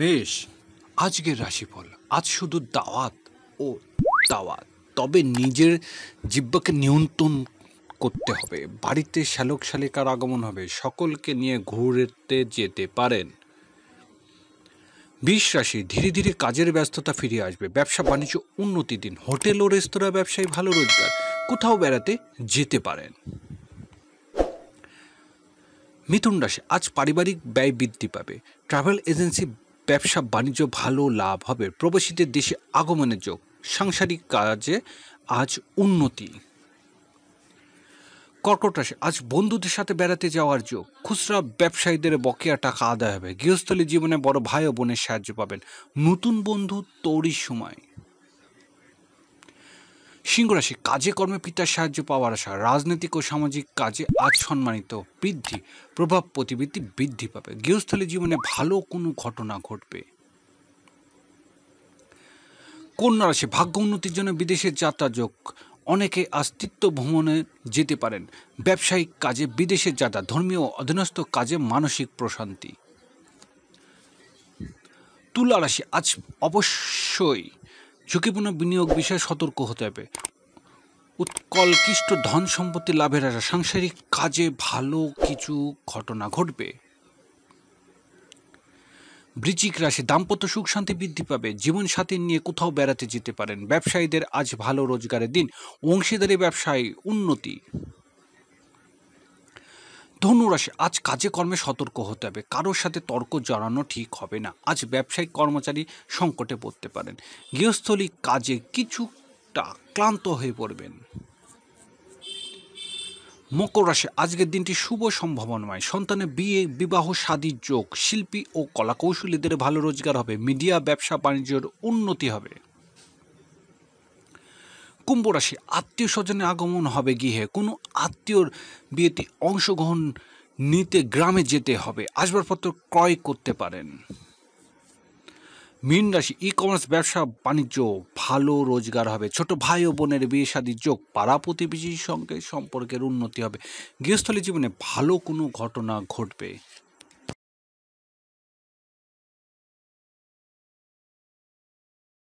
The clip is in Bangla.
বেশ, আজকের রাশিফল আজ শুধু দাওয়াত ও দাওয়াত। তবে নিজের জিহ্বাকে নিয়ন্ত্রণ করতে হবে। বাড়িতে শ্যালক শালিকার আগমন হবে, সকলকে নিয়ে ঘুরতে যেতে পারেন। বৃষ রাশি ধীরে ধীরে কাজের ব্যস্ততা ফিরে আসবে, ব্যবসা বাণিজ্য উন্নতি দিন, হোটেল ও রেস্তোরাঁ ব্যবসায়ী ভালো রোজগার, কোথাও বেড়াতে যেতে পারেন। মিথুন রাশি আজ পারিবারিক ব্যয় বৃদ্ধি পাবে, ট্রাভেল এজেন্সি ব্যবসা বাণিজ্য ভালো লাভ হবে, প্রবাসীদের দেশে আগমনের যোগ, সাংসারিক কাজে আজ উন্নতি। কর্কট রাশি আজ বন্ধুদের সাথে বেড়াতে যাওয়ার যোগ, খুচরা ব্যবসায়ীদের বকেয়া টাকা আদায় হবে, গৃহস্থলী জীবনে বড় ভাই ও বোনের সাহায্য পাবেন, নতুন বন্ধু তৈরির সময়। সিংহ রাশি কাজে কর্মে পিতার সাহায্য পাওয়ার আশা, রাজনৈতিক ও সামাজিক কাজে আজ সম্মানিত বৃদ্ধি, প্রভাব প্রতিবৃত্তি বৃদ্ধি পাবে, গৃহস্থলী জীবনে ভালো কোনো ঘটনা ঘটবে। কন্যা রাশি ভাগ্য উন্নতির জন্য বিদেশের যাত্রা যোগ, অনেকে আস্তিত্ব ভ্রমণে যেতে পারেন, ব্যবসায়িক কাজে বিদেশের যাত্রা, ধর্মীয় অধীনস্থ কাজে মানসিক প্রশান্তি। তুলা রাশি আজ অবশ্যই ঝুঁকিপূর্ণ বিনিয়োগ বিষয়ে সতর্ক হতে হবে, উৎকলকৃষ্ট ধন সম্পত্তি লাভের আশা, সাংসারিক কাজে ভালো কিছু ঘটনা ঘটবে। বৃশ্চিক রাশি দাম্পত্য সুখ শান্তি বৃদ্ধি পাবে, জীবনসাথী নিয়ে কোথাও বেড়াতে যেতে পারেন, ব্যবসায়ীদের আজ ভালো রোজগারের দিন, অংশীদারি ব্যবসায় উন্নতি। ধনু রাশি আজ কাজে কর্মে সতর্ক হতে হবে, কারোর সাথে তর্ক জড়ানো ঠিক হবে না, আজ ব্যবসায়িক কর্মচারী সংকটে পড়তে পারেন, গৃহস্থলী কাজে কিছুটা ক্লান্ত হয়ে পড়বেন। মকর রাশি আজকের দিনটি শুভ সম্ভাবনাময়, সন্তানের বিয়ে বিবাহ শাদীর যোগ, শিল্পী ও কলাকৌশলীদের ভালো রোজগার হবে, মিডিয়া ব্যবসা বাণিজ্যের উন্নতি হবে। কুম্ভ রাশি আত্মীয় স্বজনের আগমন হবে গৃহে, কোনো আত্মীয়র বিয়েতে অংশগ্রহণ নিতে গ্রামে যেতে হবে, আসবাবপত্র ক্রয় করতে পারেন। মীন রাশি ই কমার্স ব্যবসা বাণিজ্য ভালো রোজগার হবে, ছোট ভাই ও বোনের বিয়ে শাদীর যোগ, পাড়া প্রতিবেশীর সঙ্গে সম্পর্কের উন্নতি হবে, গৃহস্থলী জীবনে ভালো কোনো ঘটনা ঘটবে।